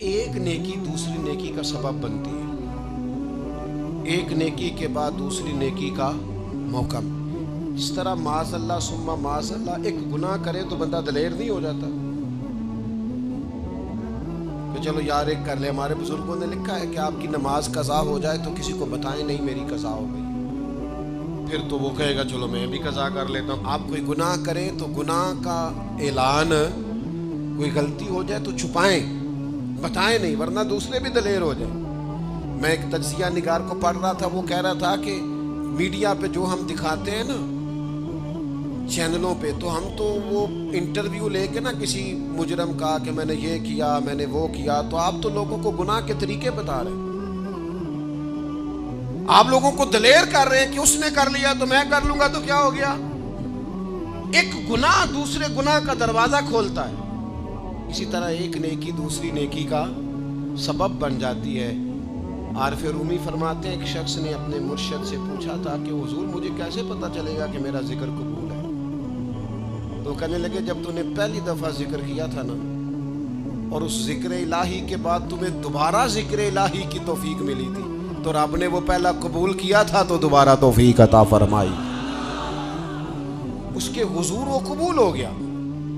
ایک نیکی دوسری نیکی کا سبب بنتی ہے، ایک نیکی کے بعد دوسری نیکی کا موقع۔ اس طرح معاذ اللہ ثم معاذ اللہ ایک گناہ کرے تو بندہ دلیر نہیں ہو جاتا کہ چلو یار ایک کر لے۔ ہمارے بزرگوں نے لکھا ہے کہ آپ کی نماز قضا ہو جائے تو کسی کو بتائیں نہیں میری قضا ہو گئی، پھر تو وہ کہے گا چلو میں بھی قضا کر لیتا ہوں۔ آپ کوئی گناہ کریں تو گناہ کا اعلان، کوئی غلطی ہو جائے تو چھپائیں، بتائیں نہیں، ورنہ دوسرے بھی دلیر ہو جائیں۔ میں ایک تجزیہ نگار کو پڑھ رہا تھا، وہ کہہ رہا تھا کہ میڈیا پہ جو ہم دکھاتے ہیں نا چینلوں پہ، تو ہم تو وہ انٹرویو لے کے نا کسی مجرم کا کہ میں نے یہ کیا میں نے وہ کیا، تو آپ تو لوگوں کو گناہ کے طریقے بتا رہے ہیں، آپ لوگوں کو دلیر کر رہے ہیں کہ اس نے کر لیا تو میں کر لوں گا تو کیا ہو گیا۔ ایک گناہ دوسرے گناہ کا دروازہ کھولتا ہے، اسی طرح ایک نیکی دوسری نیکی کا سبب بن جاتی ہے۔ عارف رومی فرماتے ہیں ایک شخص نے اپنے مرشد سے پوچھا تھا کہ حضور مجھے کیسے پتہ چلے گا کہ میرا ذکر قبول ہے؟ تو کہنے لگے جب تو نے پہلی دفعہ ذکر کیا تھا نا، اور اس ذکر الہی کے بعد تمہیں دوبارہ ذکر الہی کی توفیق ملی تھی، تو رب نے وہ پہلا قبول کیا تھا تو دوبارہ توفیق عطا فرمائی، اس کے حضور وہ قبول ہو گیا،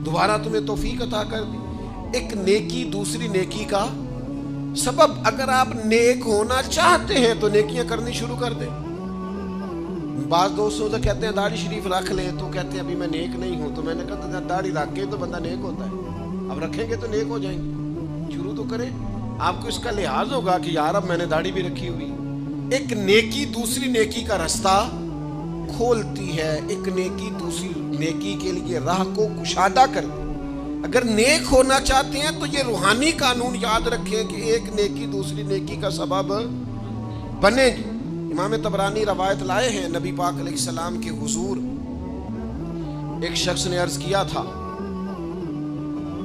دوبارہ تمہیں توفیق عطا کر دی۔ ایک نیکی دوسری نیکی کا سبب۔ اگر آپ نیک ہونا چاہتے ہیں تو نیکیاں کرنی شروع کر دیں۔ بعض دوستوں سے کہتے ہیں داڑھی شریف رکھ لیں، تو کہتے ہیں ابھی میں نیک نہیں ہوں، تو میں نے کہا داڑھی رکھ کے تو بندہ نیک ہوتا ہے، اب رکھیں گے تو نیک ہو جائیں گے، شروع تو کریں۔ آپ کو اس کا لحاظ ہوگا کہ یار اب میں نے داڑھی بھی رکھی ہوئی۔ ایک نیکی دوسری نیکی کا رستہ کھولتی ہے، ایک نیکی دوسری نیکی کے لیے راہ کو کشادہ کرتی ہے۔ اگر نیک ہونا چاہتے ہیں تو یہ روحانی قانون یاد رکھیں کہ ایک نیکی دوسری نیکی کا سبب بنے گی۔ امام طبرانی روایت لائے ہیں، نبی پاک علیہ السلام کے حضور ایک شخص نے عرض کیا تھا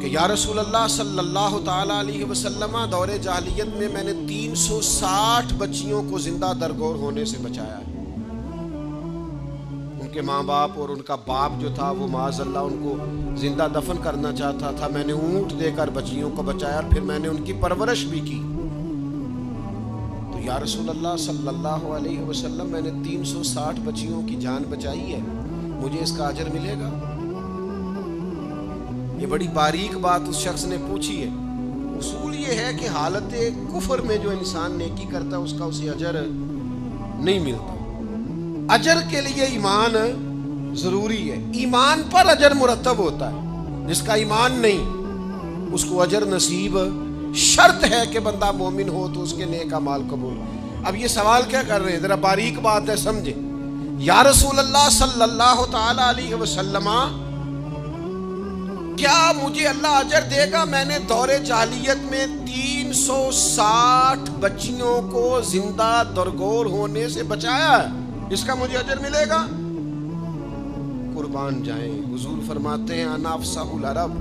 کہ یا رسول اللہ صلی اللہ تعالی علیہ وسلم، دور جاہلیت میں نے 360 بچیوں کو زندہ درگور ہونے سے بچایا ہے۔ ان کے ماں باپ اور ان کا باپ جو تھا وہ معاذ اللہ ان کو زندہ دفن کرنا چاہتا تھا، میں نے اونٹ دے کر بچیوں کو بچایا، پھر میں نے ان کی پرورش بھی کی۔ تو یا رسول اللہ صلی اللہ علیہ وسلم میں نے 360 بچیوں کی جان بچائی ہے، مجھے اس کا اجر ملے گا؟ یہ بڑی باریک بات اس شخص نے پوچھی ہے۔ اصول یہ ہے کہ حالت کفر میں جو انسان نیکی کرتا ہے اس کا اسے اجر نہیں ملتا۔ اجر کے لیے ایمان ضروری ہے، ایمان پر اجر مرتب ہوتا ہے، جس کا ایمان نہیں اس کو اجر نصیب شرط ہے کہ بندہ مومن ہو تو اس کے نیک اعمال قبول۔ اب یہ سوال کیا کر رہے ہیں، ذرا باریک بات ہے سمجھیں۔ یا رسول اللہ صلی اللہ تعالی علیہ وسلم، کیا مجھے اللہ اجر دے گا؟ میں نے دور جاہلیت میں 360 بچیوں کو زندہ درگور ہونے سے بچایا ہے، اس کا مجھے اجر ملے گا؟ قربان جائیں، حضور فرماتے ہیں انا افصح العرب،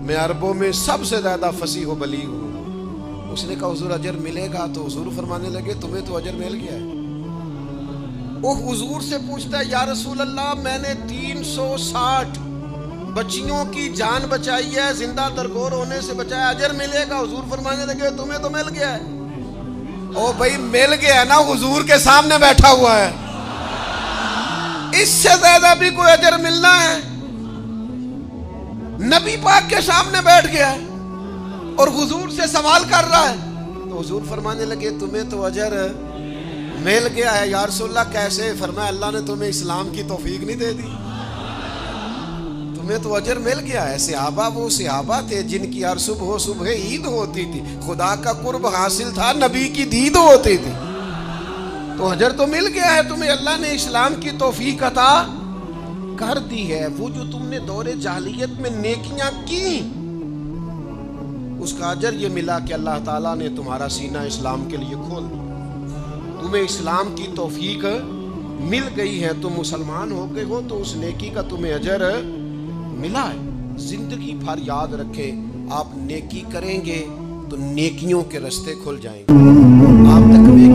میں عربوں میں سب سے زیادہ فصیح و بلیغ ہوں۔ اس نے کہا حضور اجر ملے گا؟ تو حضور فرمانے لگے تمہیں تو اجر مل گیا ہے۔ وہ حضور سے پوچھتا ہے یا رسول اللہ میں نے 360 بچیوں کی جان بچائی ہے، زندہ درگور ہونے سے بچایا، اجر ملے گا؟ حضور فرمانے لگے تمہیں تو مل گیا ہے۔ او بھائی مل گیا نا، حضور کے سامنے بیٹھا ہوا ہے، اس سے زیادہ بھی کوئی اجر ملنا ہے؟ نبی پاک کے سامنے بیٹھ گیا ہے اور حضور سے سوال کر رہا ہے، تو حضور فرمانے لگے تمہیں تو اجر مل گیا ہے۔ یا رسول اللہ کیسے؟ فرمایا اللہ نے تمہیں اسلام کی توفیق نہیں دے دی، تمہیں تو اجر مل گیا ہے۔ صحابہ وہ صحابہ تھے جن کی ہر صبح صبح عید ہوتی تھی، خدا کا قرب حاصل تھا، نبی کی دید ہوتی تھی، تو اجر تو مل گیا ہے تمہیں، اللہ نے اسلام کی توفیق عطا کر دی ہے۔ وہ جو تم نے دور جاہلیت میں نیکیاں کی اس کا اجر یہ ملا کہ اللہ تعالیٰ نے تمہارا سینہ اسلام کے لیے کھول دیا، تمہیں اسلام کی توفیق مل گئی ہے، تم مسلمان ہو گئے ہو تو اس نیکی کا تمہیں اجر ملا ہے۔ زندگی بھر یاد رکھیں، آپ نیکی کریں گے تو نیکیوں کے رستے کھل جائیں گے۔ آپ تقوی